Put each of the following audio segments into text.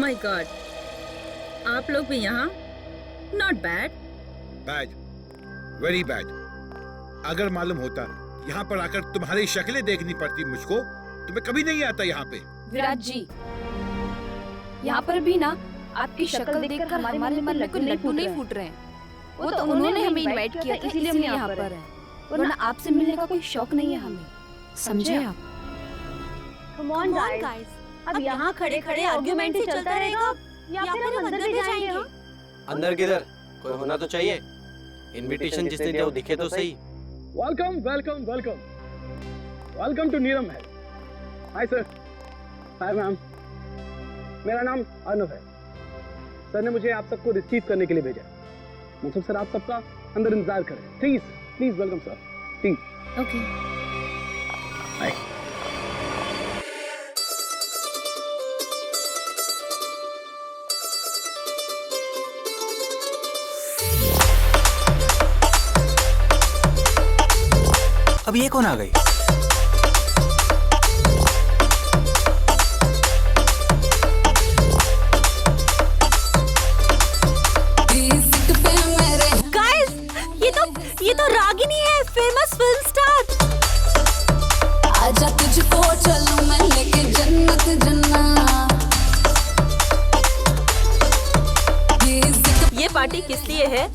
My God, आप लोग भी यहाँ? Not bad. Bad, very bad. अगर मालूम होता यहाँ पर आकर तुम्हारी शक्लें देखनी पड़ती मुझको तो मैं कभी नहीं आता यहाँ पे। विराट जी, यहाँ पर भी ना आपकी शक्ल देखकर हमारे मन में लड्डू नहीं फूट रहे हैं। वो तो उन्होंने हमें इनवाइट किया था, इसलिए हम यहाँ पर हैं। वरना आपसे मिलने का कोई शौक नहीं है हमें, समझे आप? Come on guys, अब यहाँ खड़े खड़े आर्गुमेंट ही चलता रहेगा या फिर हम अंदर भी जाएंगे? अंदर किधर? कोई होना तो चाहिए। इनविटेशन जिसने दिया वो दिखे तो सही। Welcome welcome welcome welcome to Neelam Mahal. Hi sir. Hi ma'am. मेरा नाम अर्नव है। सर ने मुझे आप सबको रिसीव करने के लिए भेजा। मनसुख सर, आप सबका अंदर इंतजार करें please. Please welcome sir, please. Okay. Hi. अब ये कौन आ गई? गाइस, ये तो रागिनी है, फेमस फिल्म स्टार। आजा तुझको चलूं मैं लेके जन्नत जन्नत। ये पार्टी किस लिए है?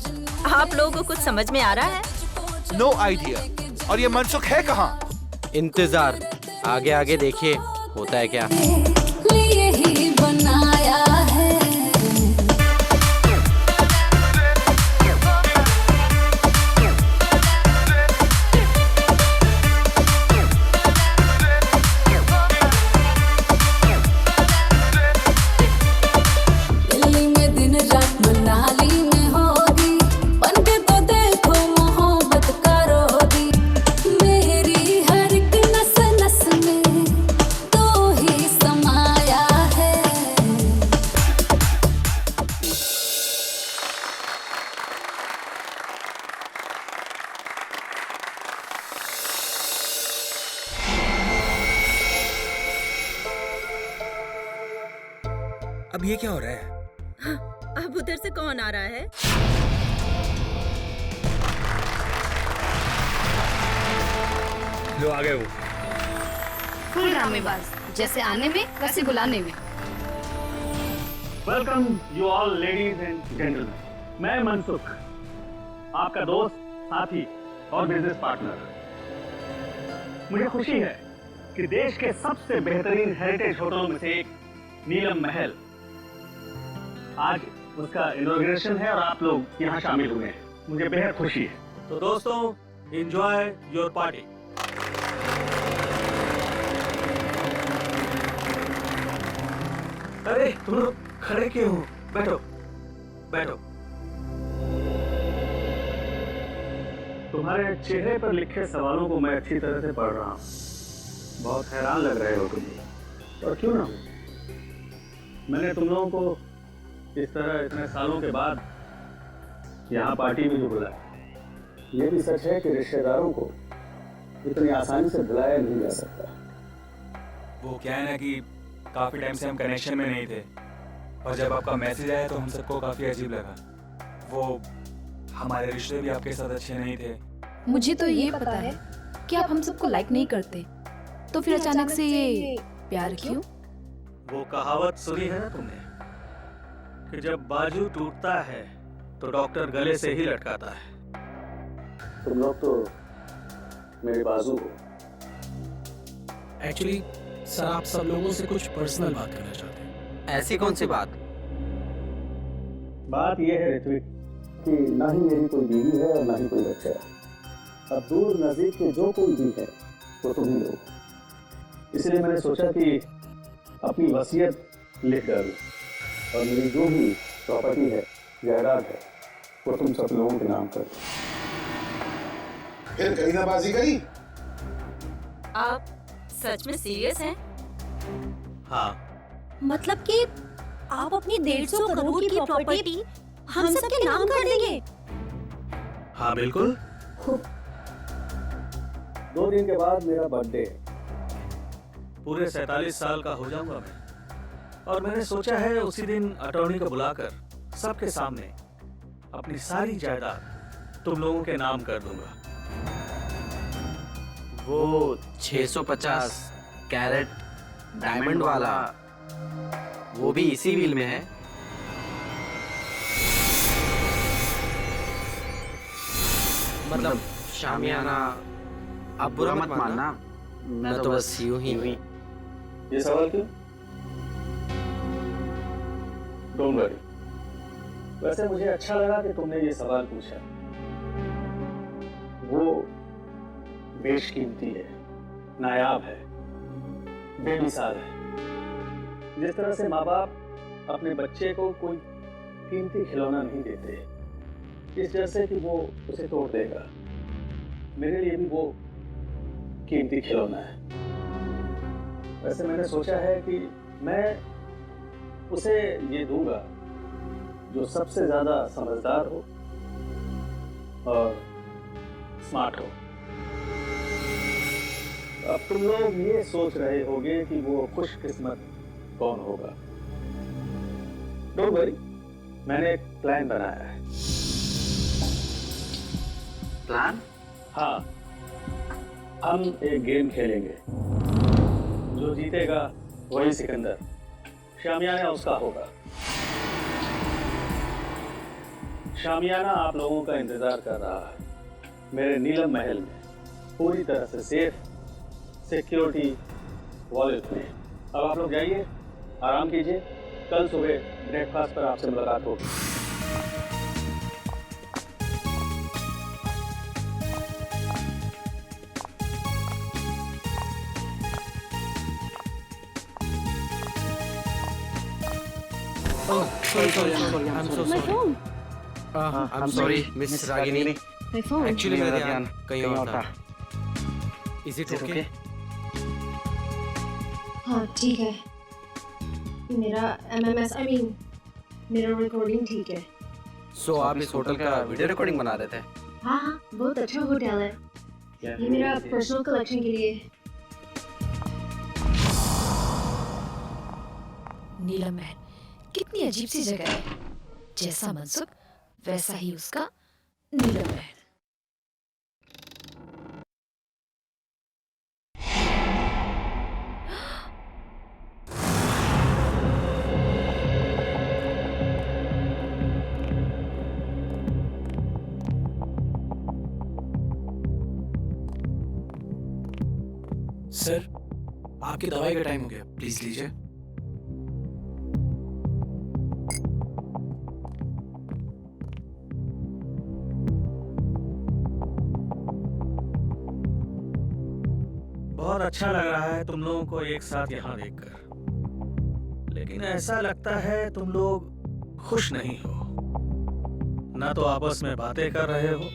आप लोगों को कुछ समझ में आ रहा है? No idea. और ये मनसुख है कहाँ? इंतजार, आगे आगे देखिए होता है क्या। लिए ही बनाया है। दिल्ली में दिन रात मनाली में होगी, बनके तो देखो मोहब्बत का रोगी। मेरी हर एक नस नस में तो ही समाया है। अब ये क्या हो रहा है? अब उधर से कौन आ रहा है? लो आ गए वो। फुल ड्रामेबाज, जैसे आने में वैसे बुलाने में। Welcome you all ladies and gentleman. मैं मनसुख, आपका दोस्त, साथी और बिजनेस पार्टनर। मुझे खुशी है कि देश के सबसे बेहतरीन हेरिटेज होटलों में से एक नीलम महल, आज उसका इनॉग्रेशन है और आप लोग यहाँ शामिल हुए हैं। मुझे बेहद खुशी है। तो दोस्तों, एंजॉय योर पार्टी। अरे तुम लोग खड़े क्यों हो? बैठो बैठो। तुम्हारे चेहरे पर लिखे सवालों को मैं अच्छी तरह से पढ़ रहा हूँ। बहुत हैरान लग रहे हो तुम, और क्यों ना हो। मैंने तुम लोगों को इस तरह इतने सालों के बाद यहाँ पार्टी में जो बुलाया, ये भी सच है कि रिश्तेदारों को इतनी आसानी से बुलाया नहीं जा सकता। वो क्या है ना कि काफी टाइम से हम कनेक्शन में नहीं थे, और जब आपका मैसेज आया तो हम सबको काफी अजीब लगा। वो हमारे रिश्ते भी आपके साथ अच्छे नहीं थे। मुझे तो ये पता है कि आप हम सबको लाइक नहीं करते, तो फिर अचानक से ये प्यार क्यों? वो कहावत सुनी है ना तुमने कि जब बाजू टूटता है तो डॉक्टर गले से ही लटकाता है। तुम लोग तो मेरे बाजू हो। एक्चुअली सर, आप सब लोगों से कुछ पर्सनल बात करना चाहते हैं। ऐसी कौन सी बात? बात यह है ऋत्विक कि ना ही मेरी कोई बीवी है और ना ही कोई बच्चा है। अब दूर नजदीक के जो कोई भी है वो तुम ही लोग। इसलिए मैंने सोचा कि अपनी वसीयत लिख डालूं और मेरी जो भी प्रॉपर्टी है, जायदाद है, वो तुम सब लोगों के नाम कर। फिर करीनाबाजी करी? आप सच में सीरियस हैं? हाँ। मतलब कि आप अपनी 150 करोड़ की प्रॉपर्टी हम सबके नाम कर देंगे? हाँ बिल्कुल। 2 दिन के बाद मेरा बर्थडे है। पूरे 47 साल का हो जाऊंगा मैं। और मैंने सोचा है उसी दिन अटॉर्नी को बुलाकर सबके सामने अपनी सारी जायदाद तुम लोगों के नाम कर दूंगा। वो 650 कैरेट डायमंड वाला, वो भी इसी व्हील में है। मतलब शामियाना, आप बुरा मत मानना, मैं तो बस यूं ही। ये सवाल क्यों? Don't worry. वैसे मुझे अच्छा लगा कि तुमने ये सवाल पूछा। वो बेशकीमती है, नायाब है, बेमिसाल है। जिस तरह से माँ बाप अपने बच्चे को कोई कीमती खिलौना नहीं देते, इस जैसे कि वो उसे तोड़ देगा, मेरे लिए भी वो कीमती खिलौना है। वैसे मैंने सोचा है कि मैं उसे ये दूंगा जो सबसे ज्यादा समझदार हो और स्मार्ट हो। अब तुम लोग ये सोच रहे होगे कि वो खुशकिस्मत कौन होगा। डोंट वरी, मैंने एक प्लान बनाया है। प्लान? हाँ, हम एक गेम खेलेंगे। जो जीतेगा वही सिकंदर, शामियाना उसका होगा। शामियाना आप लोगों का इंतजार कर रहा है मेरे नीलम महल में, पूरी तरह से सेफ, सिक्योरिटी वॉलेट में। अब आप लोग जाइए, आराम कीजिए, कल सुबह ब्रेकफास्ट पर आपसे मुलाकात होगी। I'm sorry, Miss Ragini. Actually मेरा ध्यान कहीं और था। Is it okay? हाँ ठीक है, मेरा MMS मेरा रिकॉर्डिंग ठीक है। So आप इस होटल का वीडियो रिकॉर्डिंग बना रहे थे? हाँ, बहुत अच्छा होटल है। ये मेरा पर्सनल कलेक्शन के लिए। नीलम महल कितनी अजीब सी जगह है। जैसा मनसुख वैसा ही उसका नीलम महल। सर, आपकी दवाई का टाइम हो गया, प्लीज लीजिए। बहुत अच्छा लग रहा है तुम लोगों को एक साथ यहाँ देखकर, लेकिन ऐसा लगता है तुम लोग खुश नहीं हो। ना तो आपस में बातें कर रहे हो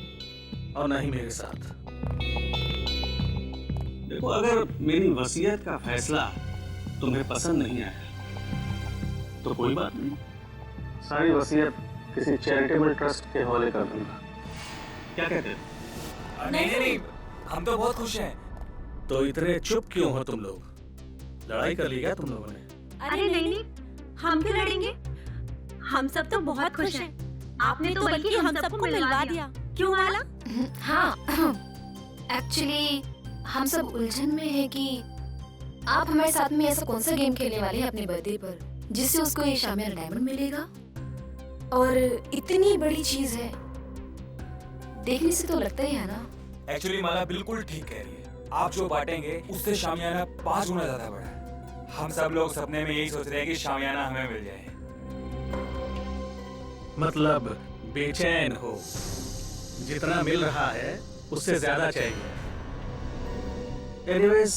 और ना ही मेरे साथ। देखो, अगर मेरी वसीयत का फैसला तुम्हें पसंद नहीं आया तो कोई बात नहीं, सारी वसीयत किसी चैरिटेबल ट्रस्ट के हवाले कर दूंगा। क्या कहते हो? नहीं, हम तो बहुत खुश हैं। तो इतने चुप क्यों हो तुम लोग? लड़ाई कर ली क्या तुम लोगों ने? अरे नहीं, हम क्यों लड़ेंगे? हम सब तो बहुत खुश हैं। आपने तो बल्कि हम सबको मिलवा दिया। क्यों माला? हाँ, एक्चुअली हम सब उलझन में है कि आप हमारे साथ में ऐसा कौन सा गेम खेलने वाले हैं अपने बर्थडे पर जिससे उसको ये शामियाना डायमंड मिलेगा। और इतनी बड़ी चीज है, देखने से तो लगता ही है ना। एक्चुअली माला बिल्कुल ठीक कह रही है। आप जो बांटेंगे उससे शामियाना 5 गुना ज्यादा बड़ा है। हम सब लोग सपने में यही सोच रहे हैं कि शामियाना हमें मिल जाए। मतलब बेचैन हो, जितना मिल रहा है उससे ज्यादा चाहिए। एनीवेज,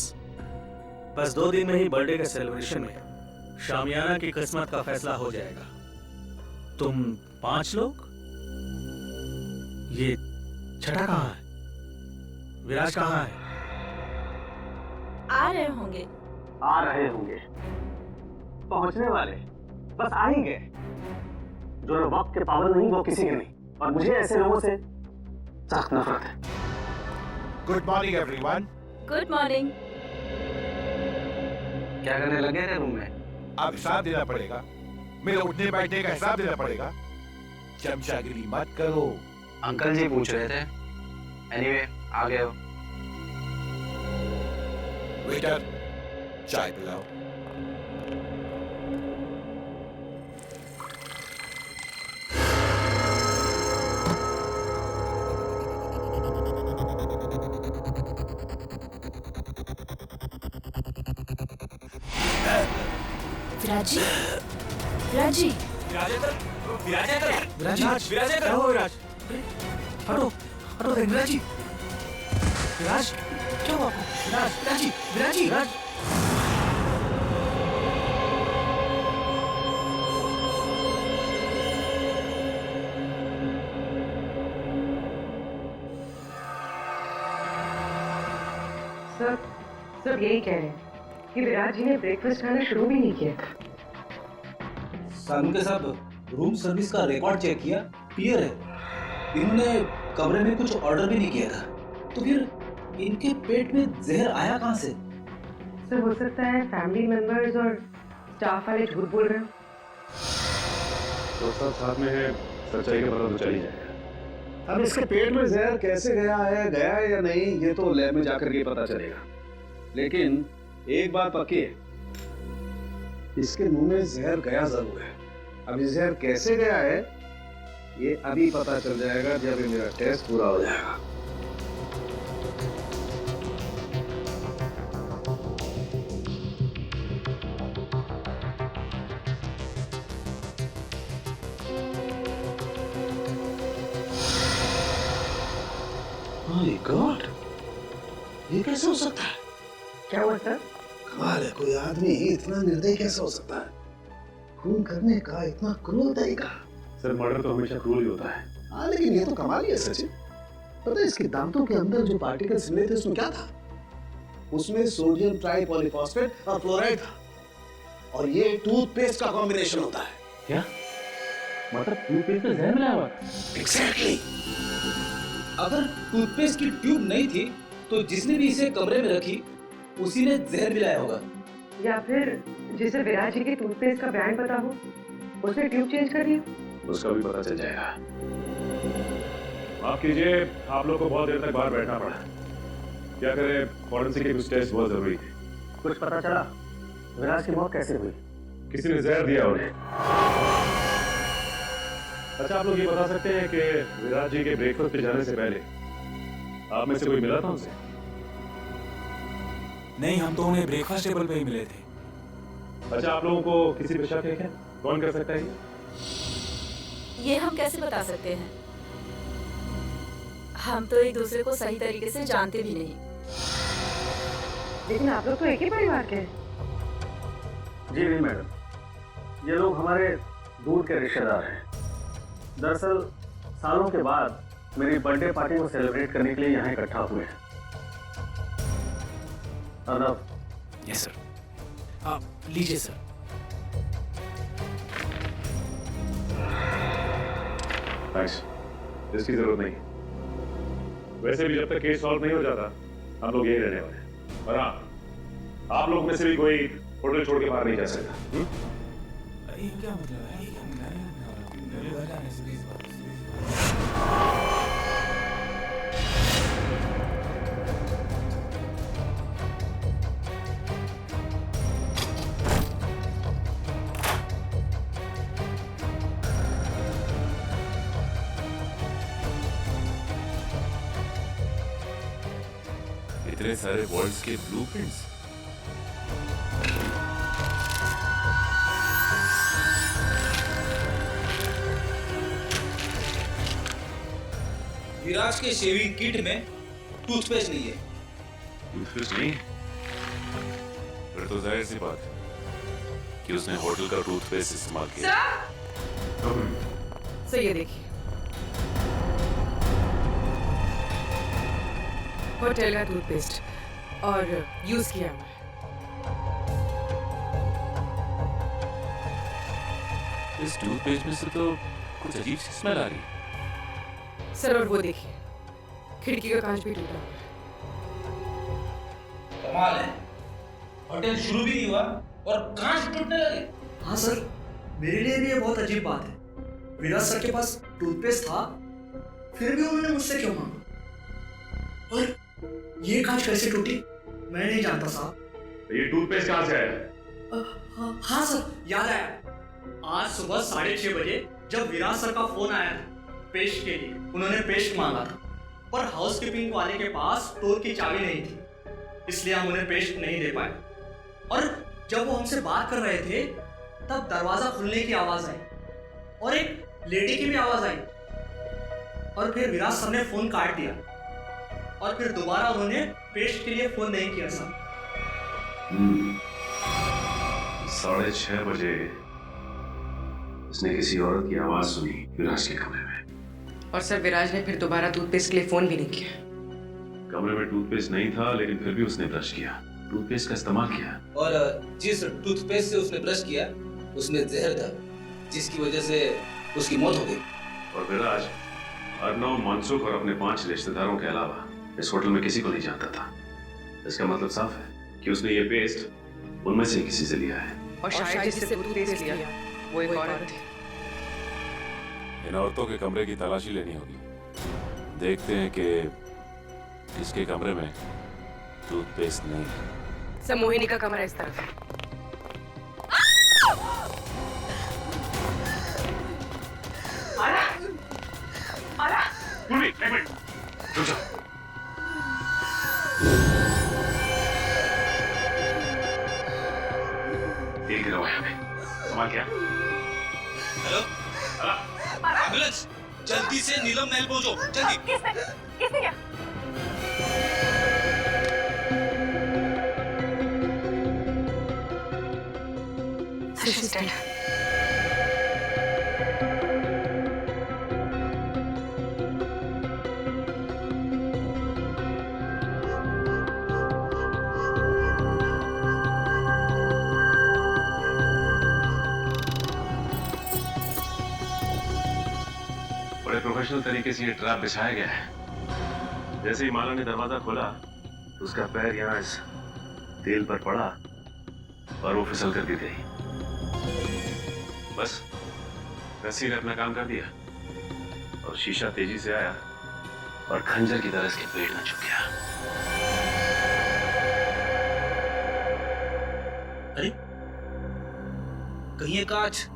बस 2 दिन में ही बर्थडे के सेलिब्रेशन में शामियाना की किस्मत का फैसला हो जाएगा। तुम 5 लोग, ये छठा कहाँ है? विराज कहाँ है? आ रहे होंगे। आ रहे होंगे, पहुंचने वाले, बस आ ही गए। जो लोग वक्त के पाबंद नहीं वो किसी के नहीं, और मुझे ऐसे लोगों से सख्त नफरत है। Good morning everyone. Good morning. क्या करने लगे थे रूम में? अब हिसाब देना पड़ेगा, मेरे उठने बैठने का हिसाब देना पड़ेगा। चमचागिरी मत करो। अंकल जी पूछ रहे थे। एनीवे, आ गए हो। वेटर, चाय पिलाओ। विराजी, विराजी, विराज क्या हो विराज? हटो हटो विराजी, विराज क्या हुआ आपको? विराजी, विराजी, विराज। सब यही कह रहे हैं कि विराज जी ने ब्रेकफास्ट खाना शुरू भी नहीं किया। सानू के साहब, रूम सर्विस का रिकॉर्ड चेक किया, क्लियर है। इन्होंने कमरे में कुछ ऑर्डर भी नहीं किया था, तो फिर इनके पेट में जहर आया कहाँ से? सर हो सकता है फैमिली मेंबर्स और स्टाफ वाले झूठ बोल रहे हो। तो सब साथ में है, सच्चाई का पता तो चल ही जाएगा। अब इसके पेट में जहर कैसे गया है या नहीं, ये तो लैब में जाकर के पता चलेगा। लेकिन एक बात पक्की है, इसके मुंह में जहर गया जरूर है। अब ये जहर कैसे गया है ये अभी पता चल जाएगा जब ये मेरा टेस्ट पूरा हो जाएगा। माय गॉड, ये कैसे हो सकता है? क्या हुआ सर? कमाल है, कोई आदमी इतना निर्दयी कैसे हो सकता है? खून करने का इतना क्रूर तरीका। सर मर्डर तो हमेशा क्रूर ही होता है। हाँ लेकिन ये तो कमाल ही है सचिन। पता है इसके दांतों के अंदर जो पार्टिकल्स मिले थे उसमें क्या था? उसमें सोडियम ट्राइपॉलीफॉस्फेट और फ्लोराइड था, और ये टूथपेस्ट का कॉम्बिनेशन होता है। क्या मतलब टूथपेस्ट में जहर मिला हुआ? एग्जैक्टली। अगर टूथपेस्ट की ट्यूब नहीं थी तो जिसने भी इसे कमरे में रखी उसी ने जहर मिलाया होगा। या फिर जिसे विराज जी के टूथपेस्ट का ब्रांड पता हो उसने ट्यूब चेंज कर दी, उसका भी पता चल जाएगा। माफ कीजिए, आप लोग को बहुत देर तक बाहर बैठना पड़ा। क्या करें, फॉरेंसिक के कुछ टेस्ट बहुत जरूरी थे। कुछ पता चला विराज की मौत कैसे हुई? किसी ने जहर दिया उन्हें। अच्छा, आप लोग ये बता सकते हैं कि विराज जी के ब्रेकफास्ट पे जाने से पहले आप में से कोई मिला था उनसे? नहीं, हम तो उन्हें ब्रेकफास्ट टेबल पे ही मिले थे। अच्छा, आप लोगों को किसी पे शक है? कौन कर सकता है ये हम कैसे बता सकते हैं? हम तो एक दूसरे को सही तरीके से जानते भी नहीं। लेकिन आप लोग तो एक ही परिवार के हैं। जी नहीं मैडम, ये लोग हमारे दूर के रिश्तेदार हैं। दरअसल सालों के बाद मेरी बर्थडे पार्टी को सेलिब्रेट करने के लिए यहाँ इकट्ठा हुए हैं। अर्नब। Yes sir. आप लीजिए सर। थैंक्स, इसकी जरूरत नहीं। वैसे भी जब तक केस सॉल्व नहीं हो जाता हम लोग यही रहने वाले हैं। और हाँ, आप लोग में से भी कोई होटल छोड़ के बाहर नहीं जा सकता। ये क्या मतलब है? मेरे घर जाने से प्लीज इतने सारे वर्ल्ड्स के ब्लूप्रिंट्स। विराज के शेविंग किट में टूथपेस्ट नहीं है। टूथपेस्ट नहीं? फिर तो जाहिर सी बात है कि उसने होटल का टूथपेस्ट इस्तेमाल किया। सर ये देखिए, होटल का टूथपेस्ट और यूज किया हुआ है। इस टूथपेस्ट में से तो कुछ अजीब सी स्मेल आ रही है। सर और वो देखिए, खिड़की का कांच भी टूटा हुआ है। कमाल है, होटल शुरू भी नहीं हुआ और कांच टूटने लगे। हाँ सर, मेरे लिए भी ये बहुत अजीब बात है। विराज सर के पास टूथपेस्ट था, फिर भी उन्होंने मुझसे क्यों मांगा? और ये कांच कैसे टूटी मैं नहीं जानता साहब। ये टूथपेस्ट कहाँ से आया? हाँ सर, याद आया। आज सुबह 6:30 बजे जब विराज सर का फोन आया था पेस्ट के लिए, उन्होंने पेस्ट मांगा था, पर हाउसकीपिंग वाले के पास स्टोर की चाबी नहीं थी, इसलिए हम उन्हें पेस्ट नहीं दे पाए। और जब वो हमसे बात कर रहे थे तब दरवाजा खुलने की आवाज आई और एक लेडी की भी आवाज आई, और फिर विराज सर ने फोन काट दिया और फिर दोबारा उन्होंने पेस्ट के लिए फोन नहीं किया सर। 6:30 बजे उसने किसी औरत की आवाज सुनी विराज के कमरे में। और सर विराज ने फिर दोबारा टूथपेस्ट के लिए फोन भी नहीं किया। कमरे में टूथपेस्ट नहीं था, लेकिन फिर भी उसने ब्रश किया, टूथपेस्ट का इस्तेमाल किया। और जिस टूथपेस्ट से उसने ब्रश किया उसमें जहर था, जिसकी वजह से उसकी मौत हो गई। और विराज अर्नव, मनसुख और अपने 5 रिश्तेदारों के अलावा इस होटल में किसी को नहीं जानता था। इसका मतलब साफ है कि उसने ये पेस्ट उनमें से किसी से लिया है। और शायद जिससे टूथपेस्ट लिया वो एक औरत थी। इन औरतों के कमरे की तलाशी लेनी होगी। देखते हैं कि इसके कमरे में टूथपेस्ट नहीं है। सर मोहिनी का कमरा इस तरफ है। एक मिनट, रुक जाओ। एक गिरा हुआ है हमें। सामान क्या? हेलो, एम्बुलेंस, जल्दी से नीलम महल पहुंचो, जल्दी। किसने क्या? She's dead. बड़े प्रोफेशनल तरीके से ये ट्रैप बिछाया गया है। जैसे ही माला ने दरवाजा खोला, उसका पैर यहाँ इस तेल पर पड़ा और वो फिसल कर गिर गई। बस रस्सी ने अपना काम कर दिया और शीशा तेजी से आया और खंजर की तरह इसके पेट में चुभ गया। अरे, कहीं ये कांच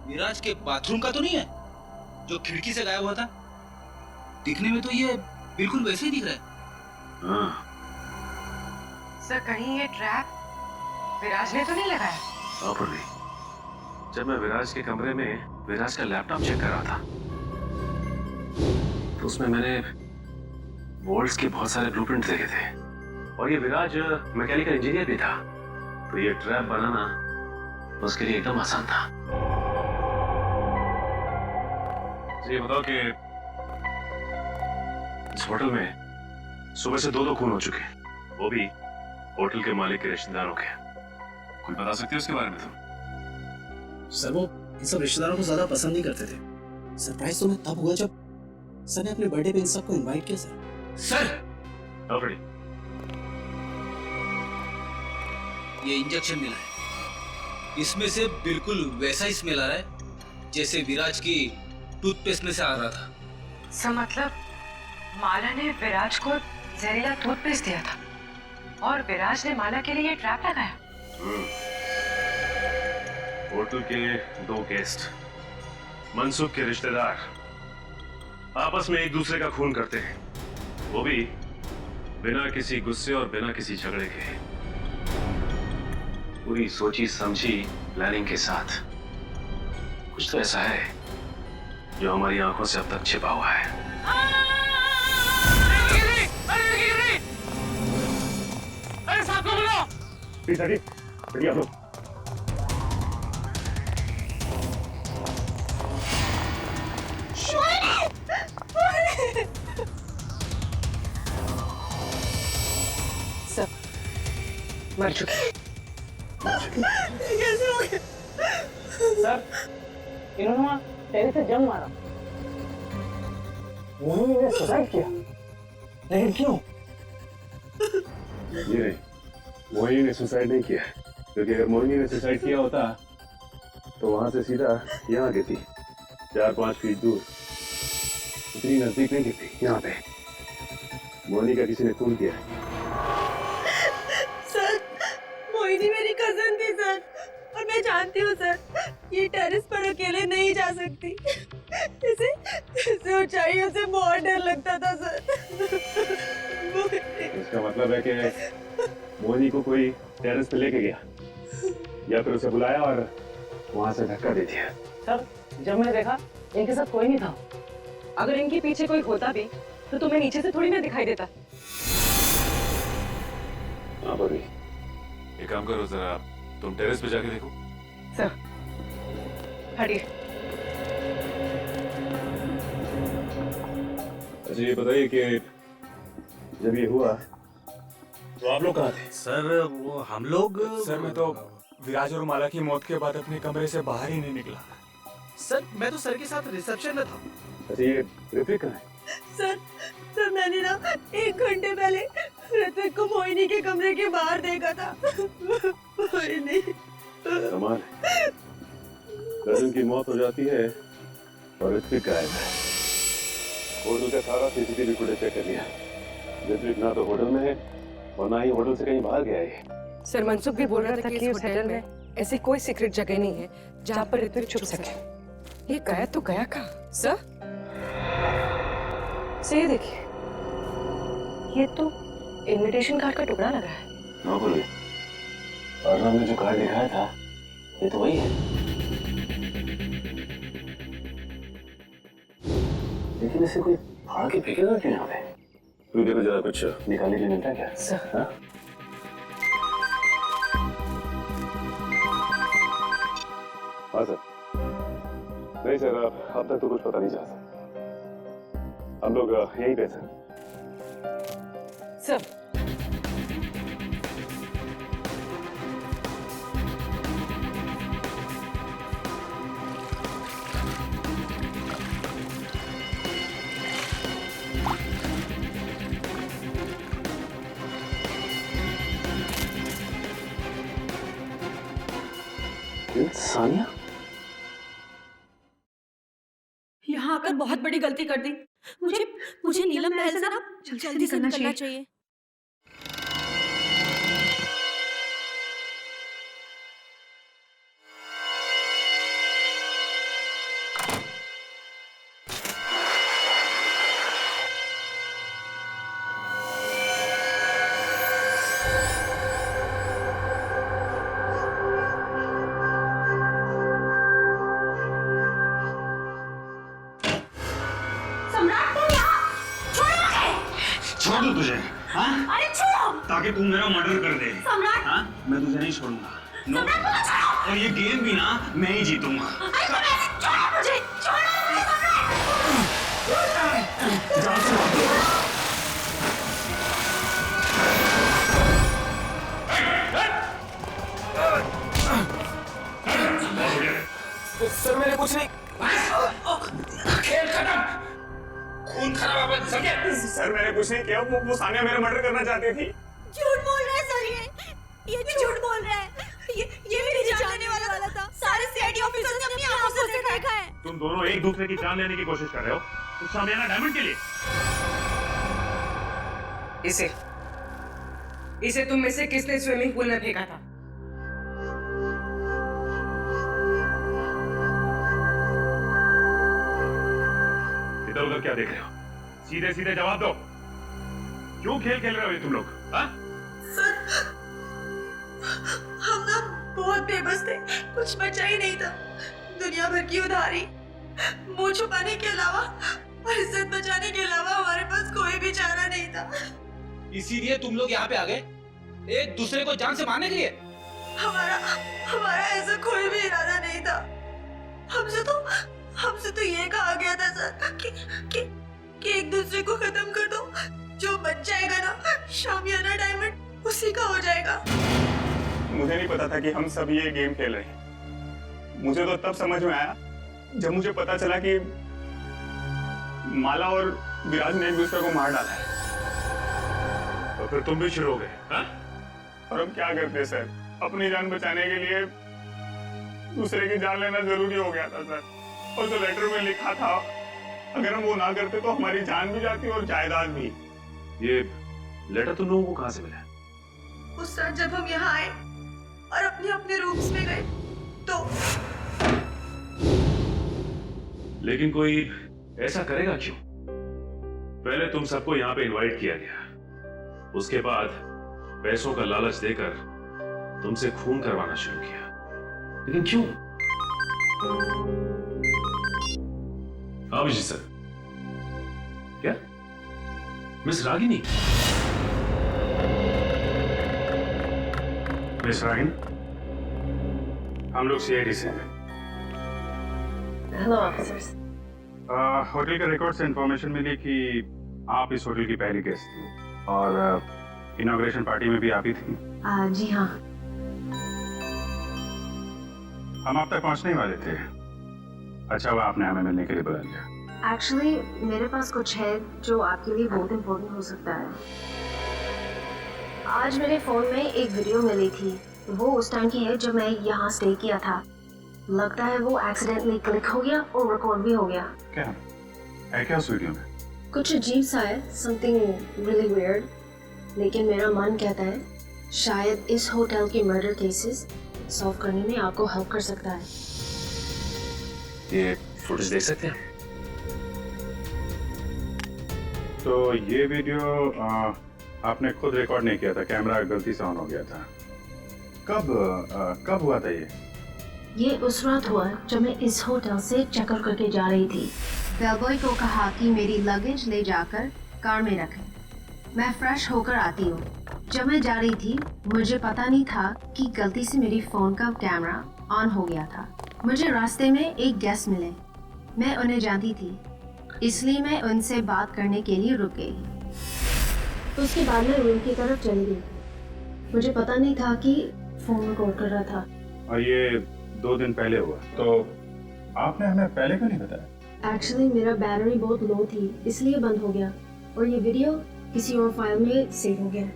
विराज के बाथरूम का तो नहीं है जो खिड़की से गायब हुआ था? दिखने में तो ये बिल्कुल वैसे ही दिख रहा है। हाँ। सर कहीं ये ट्रैप विराज ने तो नहीं लगाया? प्रॉपर्ली। जब मैं विराज के कमरे में विराज का लैपटॉप चेक कर रहा था तो उसमें मैंने वोल्ट्स के बहुत सारे ब्लूप्रिंट देखे थे, और ये विराज मैकेनिकल इंजीनियर भी था, तो ये ट्रैप बनाना उसके लिए एकदम आसान था। ये बताओ कि इस होटल में सुबह से 2 खून हो चुके, वो भी होटल के मालिक के रिश्तेदारों के। कोई बता सकते हो उसके बारे में? तुम सर वो इन सब रिश्तेदारों को ज्यादा पसंद नहीं करते थे। सरप्राइज तो मैं तब हुआ जब सर ने अपने बर्थडे पे इन सबको इनवाइट किया। सर ये इंजेक्शन मिला है, इसमें से बिल्कुल वैसा ही स्मेल आ रहा है जैसे विराज की टूथपेस्ट में से आ रहा था। सर मतलब माला ने विराज को जहरीला टूथपेस्ट दिया था और विराज ने माला के लिए ये ट्रैप लगाया। होटल के 2 गेस्ट, मनसुख के रिश्तेदार, आपस में एक दूसरे का खून करते हैं, वो भी बिना किसी गुस्से और बिना किसी झगड़े के। पूरी सोची समझी प्लानिंग के साथ। कुछ तो ऐसा है जो हमारी आंखों से अब तक छिपा हुआ है। अरे साहब को बुलाओ। प्लीज आप लोग। मर चुके। कैसे हो गया? सर इन्होंने वहां टेरिस से जंग मारा, उन्होंने सुसाइड किया, लेकिन क्यों? ये मोहिनी ने सुसाइड नहीं किया, क्योंकि अगर मोहिनी ने सुसाइड किया होता तो वहां से सीधा यहाँ गिरती, 4-5 फीट दूर, इतनी नजदीक नहीं गिरती। यहाँ पे मोहिनी का किसी ने खून किया है। सर, मोहिनी मेरी कजन थी सर, और मैं जानती हूँ सर, ये टेरेस पर अकेले नहीं जा सकती। इसे ऊंचाइयों से बहुत डर लगता था सर। इसका मतलब है कि मोहिनी को कोई टेरेस पे लेके गया या फिर उसे बुलाया और वहां से धक्का दे दिया। सर, जब मैंने देखा इनके साथ कोई नहीं था। अगर इनके पीछे कोई होता भी तो तुम्हें नीचे से थोड़ी ना दिखाई देता। हाँ भाभी, एक काम करो जरा, तुम टेरेस पे जाके देखो। सर, हटिए। अच्छा ये बताइए कि जब ये हुआ तो आप लोग कहाँ थे? सर वो हम लोग, सर मैं तो विराज और माला की मौत के बाद अपने कमरे से बाहर ही नहीं निकला। सर मैं तो सर के साथ रिसेप्शन में था। अच्छा ये ऋत्विक कहाँ है? सर मैंने ना 1 घंटे पहले ऋत्विक को मोहिनी के कमरे के बाहर देखा था। मोहिनी कमाल है, कजन की मौत हो जाती है और ऋत्विक गायब है। होटल का सारा सीसीटीवी फुटेज चेक कर लिया, ऋत्विक ना तो होटल में है और ना ही होटल से कहीं बाहर गया है। सर, मनसुख भी बोल रहा था कि इस होटल में ऐसी कोई सीक्रेट जगह नहीं है जहाँ पर ऋत्विक छुप सके। ये गया तो गया कहाँ? सर ये देखिए, ये तो इनविटेशन कार्ड का टुकड़ा लगा है। हाँ बोलिए, और हमने जो कार्ड दिखाया था ये तो वही है। लेकिन इसे कोई फाड़ के फेंकेगा क्यों यहाँ पे? तू देखो जरा, कुछ निकालने के लिए मिलता है क्या? सर हाँ? हाँ सर। नहीं सर, अब तक तो कुछ पता नहीं चला सर। हम लोग यहीं पे सर। सर सानिया, यहाँ आकर बहुत बड़ी गलती कर दी। मुझे नीलम महल से ना जल्दी से निकलना चाहिए। छोड़ दूं तुझे? हाँ? अरे छोड़ो! ताकि तू मेरा मर्डर कर दे। सम्राट! हाँ? मैं तुझे नहीं छोड़ूंगा। नो। और ये गेम भी ना मैं ही जीतूंगा। अरे छोड़ो मुझे! छोड़ो मुझे सम्राट! सर मैंने कुछ नहीं। खेल खत्म। खून खराब है समझे? सर मैंने कुछ नहीं किया, वो सानिया मेरा मर्डर करना चाहती थी। झूठ बोल रहा है सर, ये झूठ बोल रहा है। ये मेरी जान लेने वाला था। सारे सीआईडी ऑफिसर्स ने अपनी आंखों से देखा है। तुम दोनों एक दूसरे की जान लेने की कोशिश कर रहे हो तो शामियाना डायमंड के लिए। इसे तुम में से किसने स्विमिंग पूल में फेंका था? इधर उधर क्या देख रहे हो? सीधे सीधे जवाब दो, क्यों खेल खेल रहे हो ये तुम लोग? हाँ? सर, हम ना बहुत बेबस थे, कुछ बचा ही नहीं था। दुनिया भर की उधारी, मुंह छुपाने के अलावा और इज्जत बचाने के अलावा हमारे पास कोई भी चारा नहीं था। इसीलिए तुम लोग यहाँ पे आ गए, एक दूसरे को जान से मारने के लिए? हमारा ऐसा कोई भी इरादा नहीं था। हमसे तो ये कहा गया था सर कि एक दूसरे को खत्म कर दो, जो बच जाएगा ना शामियाना डायमंड उसी का हो जाएगा। मुझे नहीं पता था कि हम सब ये गेम खेल रहे हैं। मुझे तो तब समझ में आया जब मुझे पता चला कि माला और विराज ने एक दूसरे को मार डाला है। तो फिर तुम भी शुरू हो गए? हाँ? और हम क्या करते सर, अपनी जान बचाने के लिए दूसरे की जान लेना जरूरी हो गया था सर। और जो लेटर में लिखा था, अगर हम वो ना करते तो हमारी जान भी जाती और जायदाद भी। ये लेटर तुम लोगों को कहाँ से मिला? उस रात जब हम यहाँ आए और अपने अपने रूम्स में गए तो। लेकिन कोई ऐसा करेगा क्यों? पहले तुम सबको यहाँ पे इनवाइट किया गया, उसके बाद पैसों का लालच देकर तुमसे खून करवाना शुरू किया, लेकिन क्यों? अभिजीत सर, क्या मिस रागिनी? मिस रागिनी, हम लोग सीआईडी से हैं। Hello officers. होटल के रिकॉर्ड से इंफॉर्मेशन मिली कि आप इस होटल की पहली गेस्ट थी और इनॉग्रेशन पार्टी में भी आप ही थी। जी हाँ। हम आप तक पहुंचने ही वाले थे। अच्छा हुआ आपने हमें मिलने के लिए बुला लिया। एक्चुअली मेरे पास कुछ है जो आपके लिए बहुत इम्पोर्टेंट हो सकता है। आज मेरे फोन में एक वीडियो मिली थी, वो उस टाइम की है जब मैं यहाँ स्टे किया था। लगता है वो एक्सीडेंटली क्लिक हो गया और रिकॉर्ड भी हो गया। क्या है क्या उस वीडियो में? कुछ अजीब सा है, समथिंग रियली वियर्ड, लेकिन मेरा मन कहता है शायद इस होटल के मर्डर केसेस सॉल्व करने में आपको हेल्प कर सकता है। ये फुटेज देख सकते हैं? तो ये वीडियो आपने खुद रिकॉर्ड नहीं किया था, कैमरा गलती से ऑन हो गया था। कब हुआ था ये उस रात हुआ जब मैं इस होटल से चेकआउट करके जा रही थी। बेलबॉय को कहा कि मेरी लगेज ले जाकर कार में रखें, मैं फ्रेश होकर आती हूँ। जब मैं जा रही थी मुझे पता नहीं था कि गलती से मेरी फ़ोन का कैमरा ऑन हो गया था। मुझे रास्ते में एक गेस्ट मिले, मैं उन्हें जानती थी, इसलिए मैं उनसे बात करने के लिए रुक गई। उसके बाद मैं रूम की तरफ चली गई। मुझे पता नहीं था कि फ़ोन रिकॉर्ड कर रहा था। और ये 2 दिन पहले हुआ, तो आपने हमें पहले क्यों नहीं बताया? एक्चुअली मेरा बैटरी बहुत लो थी, इसलिए बंद हो गया और ये वीडियो किसी और फाइल में सेव हो गया।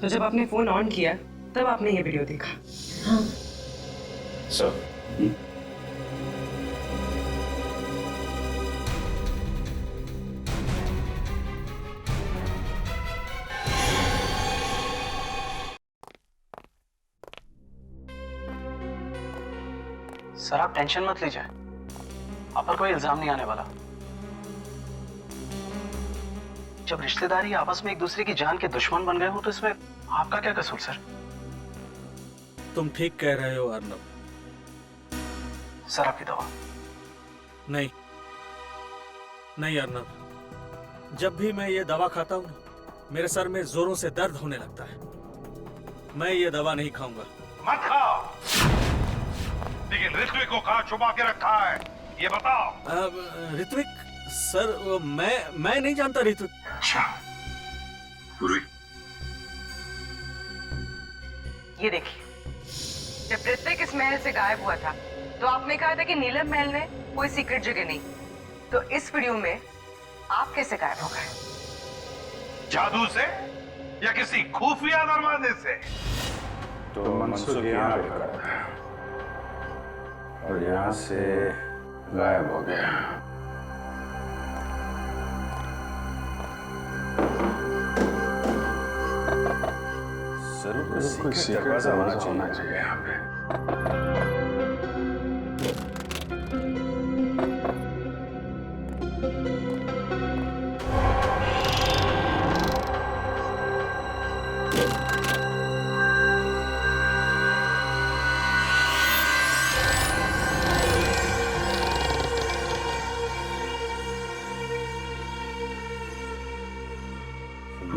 तो जब आपने फोन ऑन किया तब आपने ये वीडियो देखा? हाँ। सर आप टेंशन मत लीजिए, आप पर कोई इल्जाम नहीं आने वाला। जब रिश्तेदारी आपस में एक दूसरे की जान के दुश्मन बन गए हो तो इसमें आपका क्या कसूर सर? तुम ठीक कह रहे हो अर्नब। सर आपकी दवा। नहीं नहीं अर्नब, जब भी मैं ये दवा खाता हूँ मेरे सर में जोरों से दर्द होने लगता है। मैं ये दवा नहीं खाऊंगा। मत खाओ, लेकिन ऋत्विक को कहाँ छुपा के रखा है ये बताओ। ऋत्विक सर, मैं नहीं जानता ऋत्विक। अच्छा पूरी, ये देखिए, जब ऋत्विक इस महल से गायब हुआ था तो आपने कहा था कि नीलम महल में कोई सीक्रेट जगह नहीं, तो इस वीडियो में आप कैसे गायब हो गए? जादू से या किसी खुफिया दरवाजे से? तो मनसुख यहाँ रुका था और यहाँ से गायब हो गया। जरूर कोई सीक्रेट दरवाजा होना चाहिए यहाँ पे।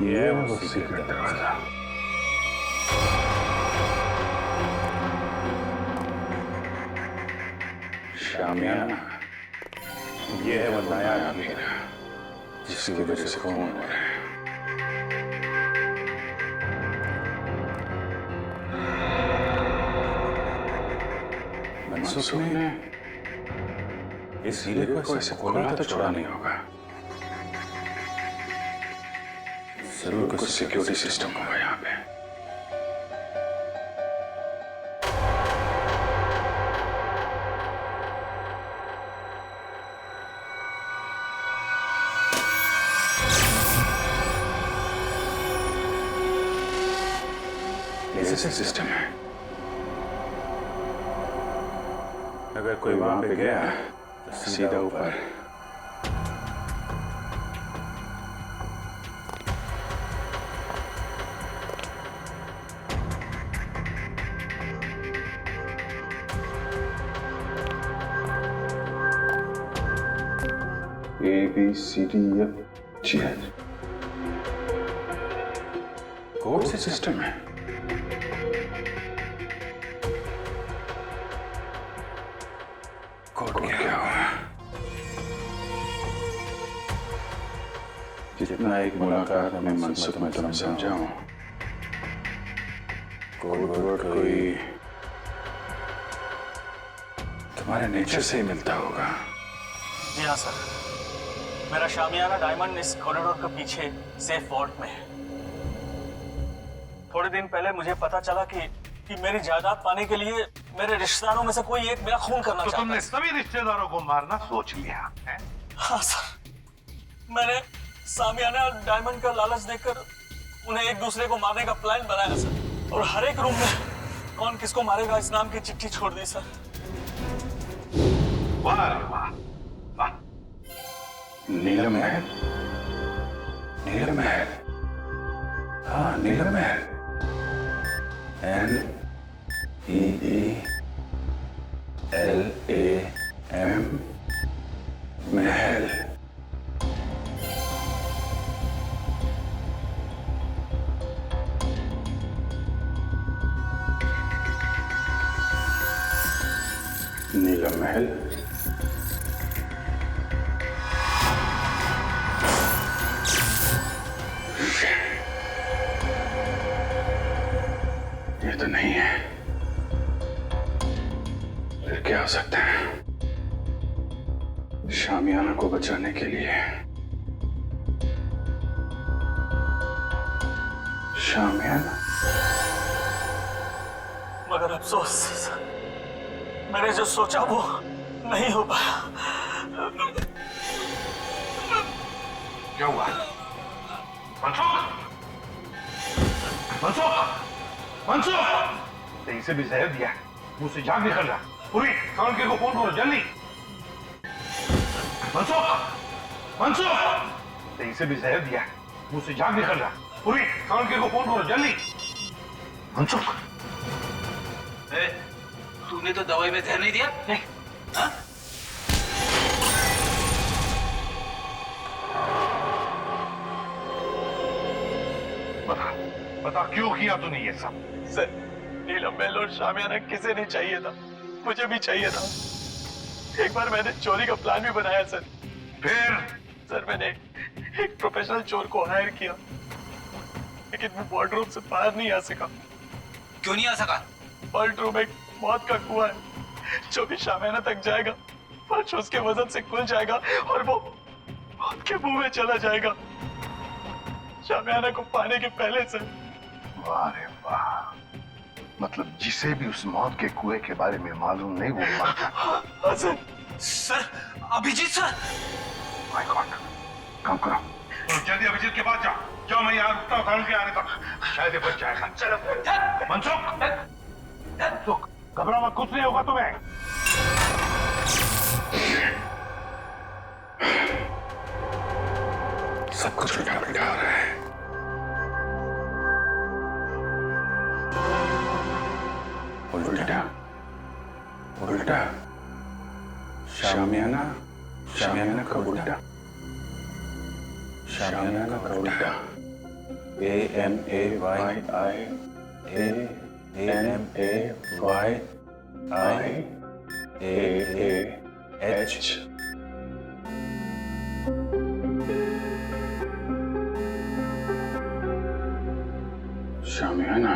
ये वो सीक्रेट दरवाजा। शामियाना, ये है वो नया अमीर जिसकी वजह से खून हो रहा है। मनसुख ने इस हीरे को ऐसे खोला तो छोड़ा नहीं होगा। जरूर कुछ सिक्योरिटी सिस्टम होगा यहाँ पे। सा सिस्टम है? अगर कोई वहां पे गया तो सीधा ऊपर। ABCDFG कोड से सिस्टम है। कोड क्या हुआ? जितना एक मुलाकात हमें मनसुख में तुम समझाऊं, कोड वर्ड कोई तुम्हारे नेचर से ही मिलता होगा। जी हाँ सर, मेरा शामियाना डायमंड इस कॉरिडोर के पीछे सेफ वॉल्ट में है। थोड़े दिन पहले मुझे पता चला कि मेरी जायदाद पाने के लिए मेरे रिश्तेदारों में से कोई एक मेरा खून करना चाहता है। तुमने सभी रिश्तेदारों को मारना सोच लिया है? हाँ सर, मैंने शामियाना और डायमंड का लालच देकर उन्हें एक दूसरे को मारने का प्लान बनाया सर, और हर एक रूम में कौन किसको मारेगा इस नाम की चिट्ठी छोड़ दी सर। वाह वाह वाह। नीलम महल, नीलम महल, हाँ नीलम महल, NEELAM महल। नीलम महल, ये तो नहीं है, फिर क्या हो सकता है? शामियाना को बचाने के लिए शामियाना। मगर अफसोस, मैंने जो सोचा वो नहीं हो पाया। क्या हुआ? मनसुख, मनसुख, मनसुख! तेरी से भी जहर दिया, मुंह से झाग निकल रहा। पूरी काउंके को फोन करो जल्दी। मनसुख, मनसुख! तेरी से भी जहर दिया, मुंह से झाग निकल रहा। पूरी काउंके को फोन करो जल्दी। मनसुख, तूने तो दवाई में जहर नहीं दिया? नहीं। हाँ? बता, बता क्यों किया तूने ये सब? सर, नीलम महल और शामियाना किसे नहीं चाहिए था, मुझे भी चाहिए था। एक बार मैंने चोरी का प्लान भी बनाया सर। फिर? सर, मैंने एक प्रोफेशनल चोर को हायर किया, लेकिन वो वार्डरोब से बाहर नहीं आ सका। क्यों नहीं आ सका? वार्डरोब एक मौत का कुआं है, जो भी शामियाना तक जाएगा फर्श उसके वजन से खुल जाएगा और वो मौत के मुंह में चला जाएगा, शामियाना को पाने के पहले से। वाह रे वाह, मतलब जिसे भी उस मौत के कुएं के बारे में मालूम नहीं वो मर जाता। हाँ sir. Sir, Abhijeet sir! My god, काम करो। तो जल्दी अभिजीत के पास जाओ। जाओ, मैं यहाँ रुकता हूँ के आने तक, शायद ये बच जाएगा। चलो। मनसुख, मनसुख, घबराओ मत, कुछ नहीं होगा तुम्हें। सब कुछ उल्टा पुल्टा हो रहा है। उल्टा, उल्टा, शामियाना, शामियाना का उल्टा, शामियाना का उल्टा। AMAYIAH शामियाना।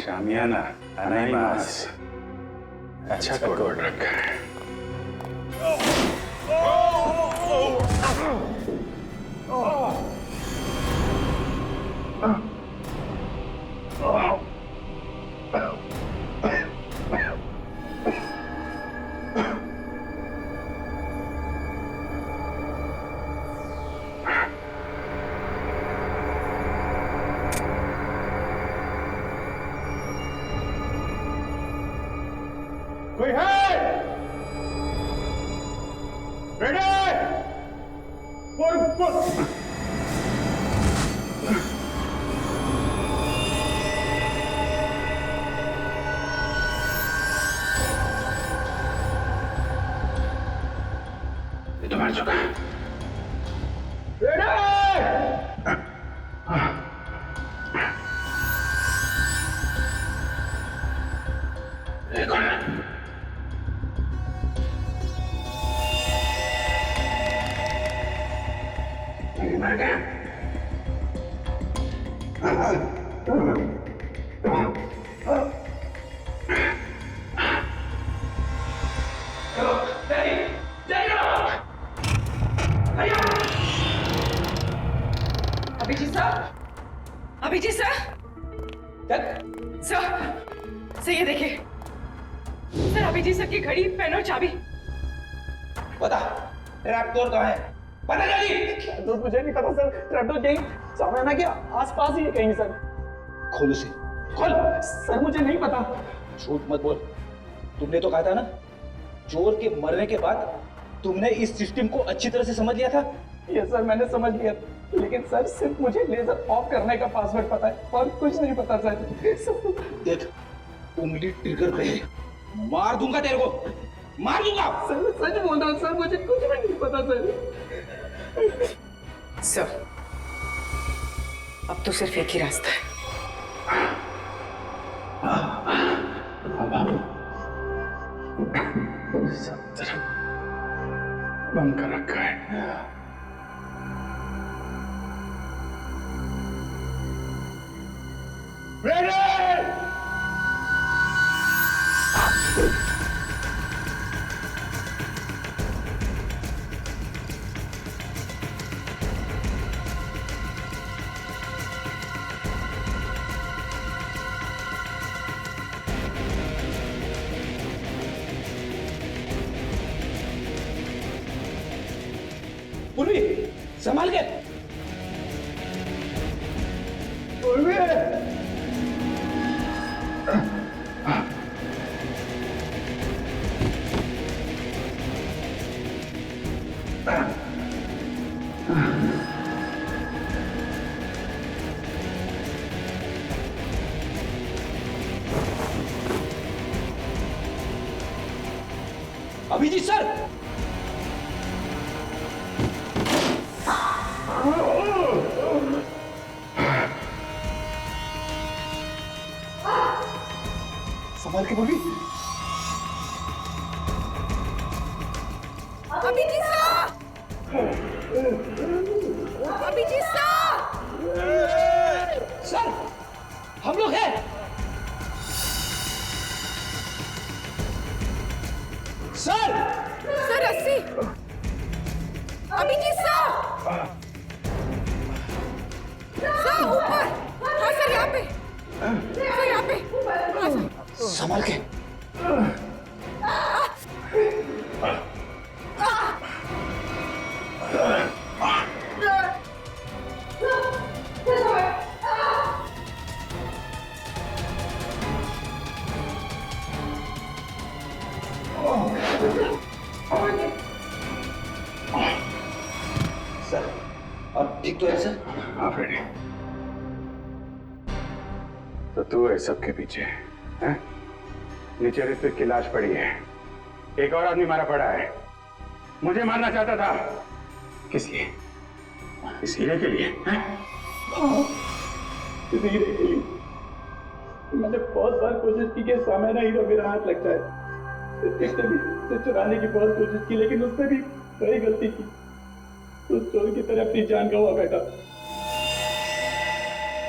शामियाना, अनाइमास। अच्छा कोड रखा है। कोई है? रेडी? पुल। ये तो मर चुका है। रेडी? कौन है? ये मर गया। Abhijeet sir, Abhijeet sir, sir ये देखिए सर, अभिजीत सर की घड़ी, पेन और चाबी। बता ट्रैपडोर कहाँ है? पता जल्दी। तो मुझे नहीं पता सर, ट्रैपडोर कहीं सामने के आसपास ही है कहीं सर। खोल उसे, खोल। सर मुझे नहीं पता। झूठ मत बोल, तुमने तो कहा था ना चोर के मरने के बाद तुमने इस सिस्टम को अच्छी तरह से समझ लिया था। ये सर मैंने समझ लिया, लेकिन सर सिर्फ मुझे लेजर ऑफ करने का पासवर्ड पता है और कुछ नहीं पता सर। देख उंगली ट्रिगर पे है, मार दूंगा तेरे को, मार दूंगा। सर मैं सच बोल रहा हूँ सर, मुझे कुछ भी नहीं पता सर। अब तो सिर्फ एक ही रास्ता है। सब तरफ बंद कर रखा है। रेडी? पूर्वी संभाल के। पूर्वी अभिजीत सर, संभाल के पूर्वी। अभिजीत सर, अभिजीत सर हम लोग हैं। सर रस्सी। अभिजीत सर, ऊपर। हाँ सर यहाँ पे, सर यहाँ पे। हाँ सर। संभाल के। सर अब ठीक तो है सर? हाँ फ्रेडी, तो तू है सबके पीछे हैं? नीचे ऋत्विक की लाश पड़ी है, एक और आदमी मारा पड़ा है, मुझे मारना चाहता था। किस लिए? इस हीरे के लिए हैं? इस हीरे के लिए मैंने बहुत बार कोशिश की कि सामने हीरा मेरा हाथ लग जाए। ऋत्विक ने भी उसे चुराने की बहुत कोशिश की, लेकिन उसने भी वही गलती की। तो चोर की तरह अपनी जान गंवा बैठा।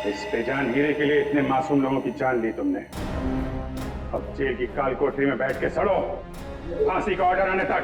इस बेजान हीरे के लिए इतने मासूम लोगों की जान ली तुमने। अब जेल की काल कोठरी में बैठ के सड़ो, फांसी का ऑर्डर आने तक।